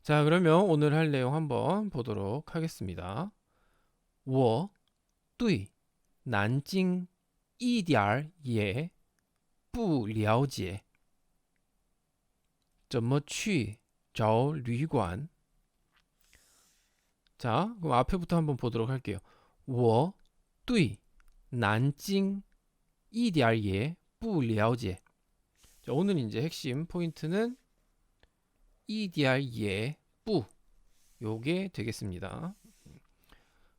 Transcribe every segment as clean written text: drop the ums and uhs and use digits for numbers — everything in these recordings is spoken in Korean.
자, 그러면 오늘 할 내용 한번 보도록 하겠습니다. 我对南京一点儿也不了解，怎么去找旅馆？ 자, 그럼 앞에부터 한번 보도록 할게요. 我对南京一点儿也不了解. 자, 오늘 이제 핵심 포인트는 一点儿也不 요게 되겠습니다.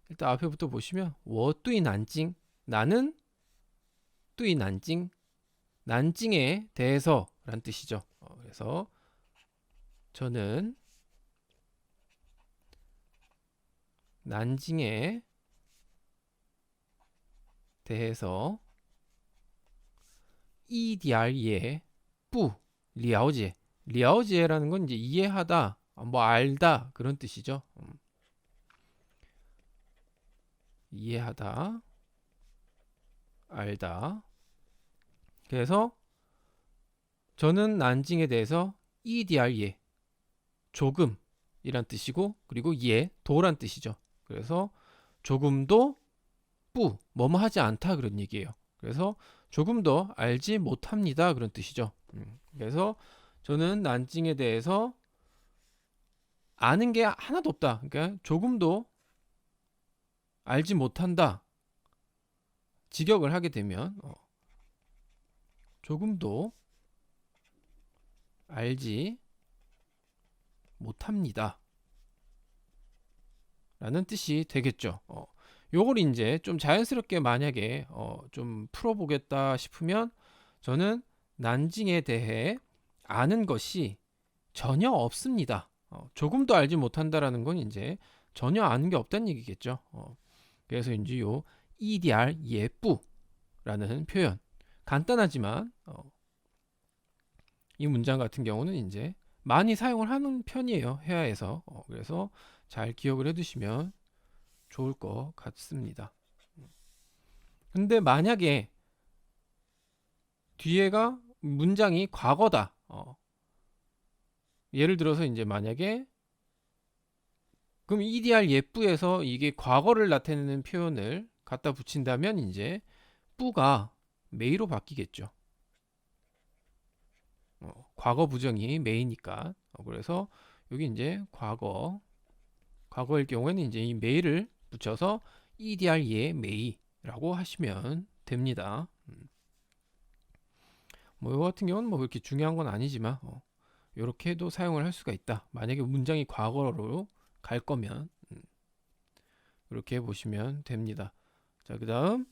일단 앞에부터 보시면 我对南京 나는 对南京 난징에 대해서 라는 뜻이죠. 그래서 저는 난징에 대해서 一点儿也不了解了解라는 건 이제 이해하다, 뭐 알다 그런 뜻이죠. 이해하다, 알다. 그래서 저는 난징에 대해서 一点儿也 조금이란 뜻이고, 그리고 예 도란 뜻이죠. 그래서 조금도 뿌 뭐뭐 하지 않다 그런 얘기예요. 그래서 조금도 알지 못합니다 그런 뜻이죠. 그래서 저는 난징에 대해서 아는 게 하나도 없다. 그러니까 조금도 알지 못한다. 직역을 하게 되면 조금도 알지 못합니다 라는 뜻이 되겠죠. 요걸 이제 좀 자연스럽게 만약에 좀 풀어보겠다 싶으면 저는 난징에 대해 아는 것이 전혀 없습니다. 조금도 알지 못한다라는 건 이제 전혀 아는 게 없다는 얘기겠죠. 그래서 이제 요 EDR 예쁘라는 표현 간단하지만 이 문장 같은 경우는 이제 많이 사용을 하는 편이에요. 회화에서. 그래서 잘 기억을 해두시면 좋을 것 같습니다. 근데 만약에 뒤에가 문장이 과거다. 예를 들어서 이제 만약에 그럼 EDR 예쁘에서 이게 과거를 나타내는 표현을 갖다 붙인다면 이제 뿌가 메이로 바뀌겠죠. 과거 부정이 메이니까. 그래서 여기 이제 과거일 경우에는 이제 이 메이를 붙여서 EDR 예 메이라고 하시면 됩니다. 뭐 이거 같은 경우는 뭐 그렇게 중요한 건 아니지만 이렇게도 사용을 할 수가 있다. 만약에 문장이 과거로 갈 거면 이렇게 보시면 됩니다. 자, 그다음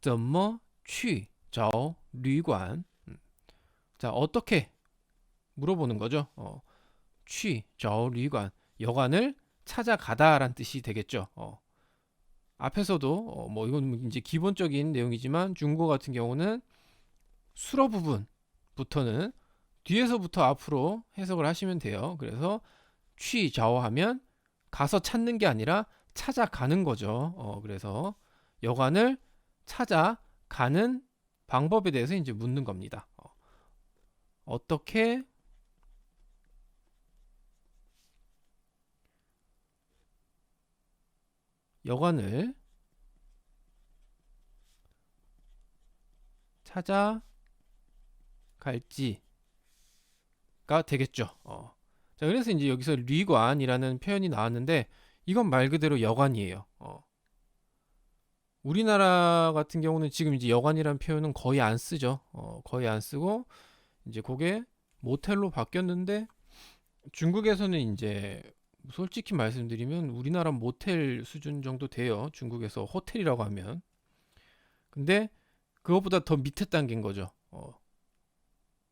怎么去找旅馆? 자, 어떻게 물어보는 거죠. 去找旅馆 여관을 찾아가다라는 뜻이 되겠죠. 앞에서도 뭐 이건 이제 기본적인 내용이지만 중국어 같은 경우는 수로 부분부터는 뒤에서부터 앞으로 해석을 하시면 돼요. 그래서 취좌오하면 가서 찾는 게 아니라 찾아가는 거죠. 그래서 여관을 찾아가는 방법에 대해서 이제 묻는 겁니다. 어떻게 여관을 찾아갈지가 되겠죠. 자, 그래서 이제 여기서 리관이라는 표현이 나왔는데 이건 말 그대로 여관이에요. 우리나라 같은 경우는 지금 이제 여관이라는 표현은 거의 안 쓰죠. 거의 안 쓰고 이제 그게 모텔로 바뀌었는데 중국에서는 이제 솔직히 말씀드리면 우리나라 모텔 수준 정도 돼요. 중국에서 호텔이라고 하면. 근데 그것보다 더 밑에 단계인 거죠.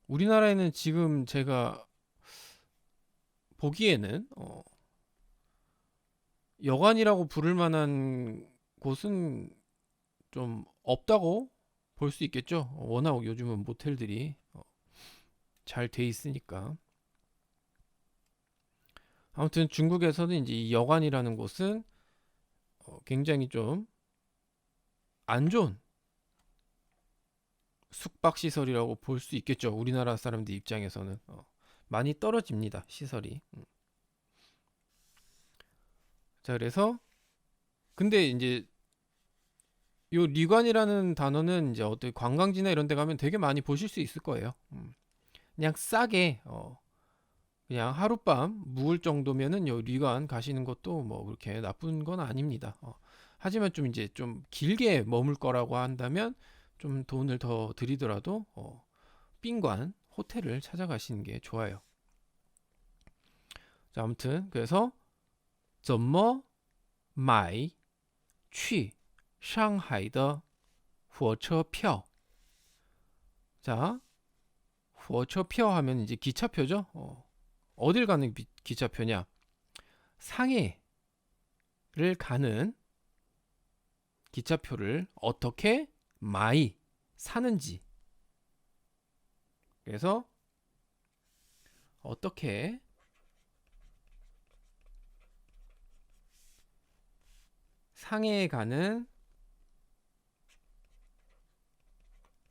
우리나라에는 지금 제가 보기에는 여관이라고 부를 만한 곳은 좀 없다고 볼 수 있겠죠. 워낙 요즘은 모텔들이 잘 돼 있으니까. 아무튼 중국에서는 이제 이 여관이라는 곳은 굉장히 좀 안 좋은 숙박 시설이라고 볼 수 있겠죠. 우리나라 사람들 입장에서는 많이 떨어집니다. 시설이. 자, 그래서 근데 이제 요 리관이라는 단어는 이제 어떤 관광지나 이런 데 가면 되게 많이 보실 수 있을 거예요. 그냥 싸게 그냥 하룻밤 묵을 정도면은 요 리관 가시는 것도 뭐 그렇게 나쁜 건 아닙니다. 하지만 좀 이제 좀 길게 머물 거라고 한다면 좀 돈을 더 들이더라도 賓관 호텔을 찾아가시는 게 좋아요. 자, 아무튼 그래서 怎么买去上海的火车票? 자, 火车표 하면 이제 기차표죠. 어딜 가는 기차표냐? 상해를 가는 기차표를 어떻게 마이 사는지. 그래서 어떻게 상해에 가는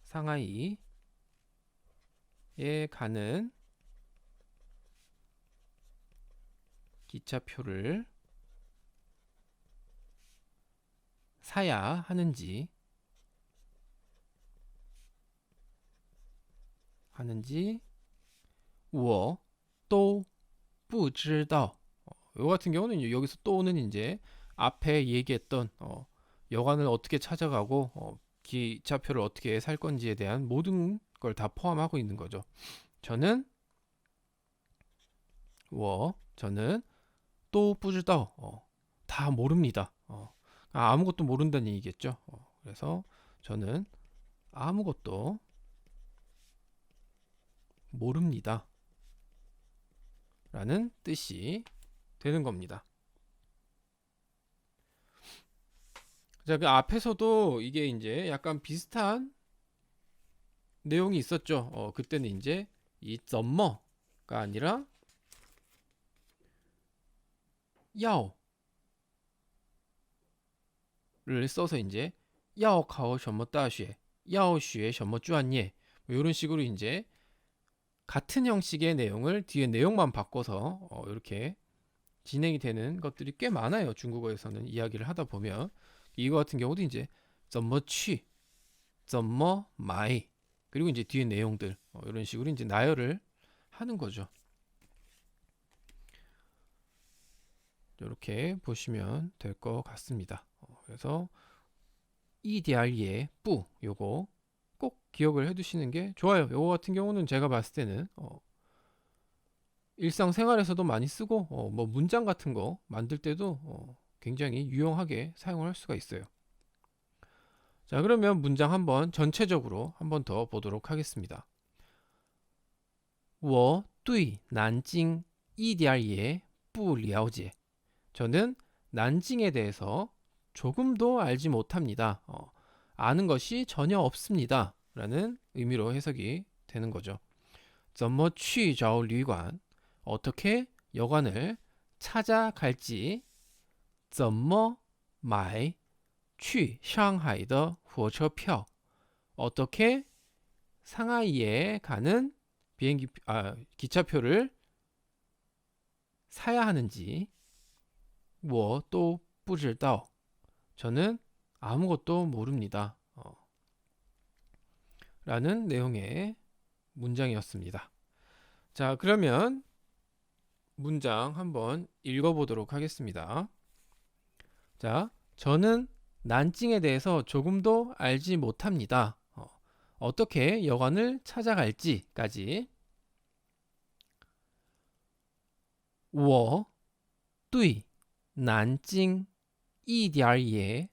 상하이에 가는 기차표를 사야 하는지 我都不知道. 요 같은 경우는 여기서 또는 이제 앞에 얘기했던 여관을 어떻게 찾아가고 기차표를 어떻게 살 건지에 대한 모든 걸 다 포함하고 있는 거죠. 저는 저는 또不知道. 다 모릅니다. 아무것도 모른다는 얘기겠죠. 그래서 저는 아무것도 모릅니다. 라는 뜻이 되는 겁니다. 자, 그 앞에서도 이게 이제 약간 비슷한 내용이 있었죠. 그때는 이제 이 썸머가 아니라 야오를 써서 이제 야오考什么大学, 야오 学什么专业, 뭐 이런 식으로 이제 같은 형식의 내용을 뒤에 내용만 바꿔서 이렇게 진행이 되는 것들이 꽤 많아요. 중국어에서는 이야기를 하다 보면 이거 같은 경우도 이제 怎么去, 怎么买, 그리고 이제 뒤에 내용들 이런 식으로 이제 나열을 하는 거죠. 이렇게 보시면 될 것 같습니다. 그래서 이디알예 뿌 요거 꼭 기억을 해두시는 게 좋아요. 요거 같은 경우는 제가 봤을 때는 일상생활에서도 많이 쓰고 뭐 문장 같은 거 만들 때도 굉장히 유용하게 사용을 할 수가 있어요. 자, 그러면 문장 한번 전체적으로 한번 더 보도록 하겠습니다. 我对南京一点也不了解. 저는 난징에 대해서 조금도 알지 못합니다. 아는 것이 전혀 없습니다. 라는 의미로 해석이 되는 거죠. 怎么去找旅馆? 어떻게 여관을 찾아갈지. 怎么买去上海的火车票? 어떻게 상하이에 가는 기차표를 사야 하는지. 我都不知道. 저는 아무것도 모릅니다. 라는 내용의 문장이었습니다. 자, 그러면 문장 한번 읽어보도록 하겠습니다. 자, 저는 난징에 대해서 조금도 알지 못합니다. 어떻게 여관을 찾아갈지까지. 我对南京一点也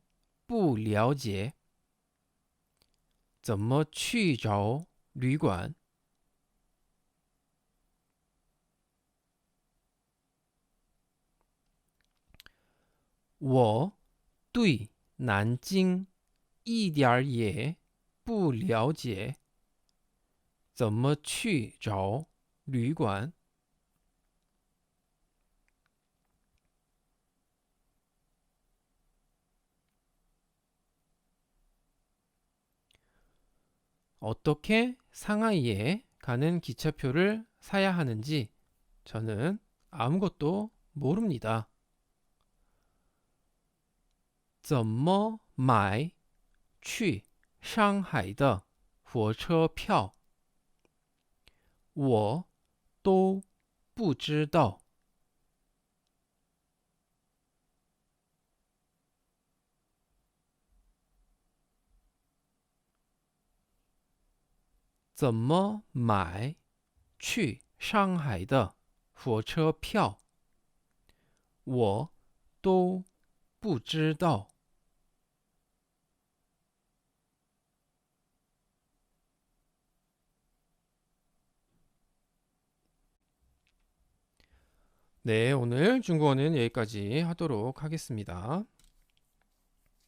不了解，怎么去找旅馆？我对南京一点也不了解，怎么去找旅馆？ 어떻게 상하이에 가는 기차표를 사야 하는지 저는 아무것도 모릅니다. 怎么买去上海的火车票？我都不知道。怎么买去上海的火车票？我都不知道。 네, 오늘 중국어는 여기까지 하도록 하겠습니다.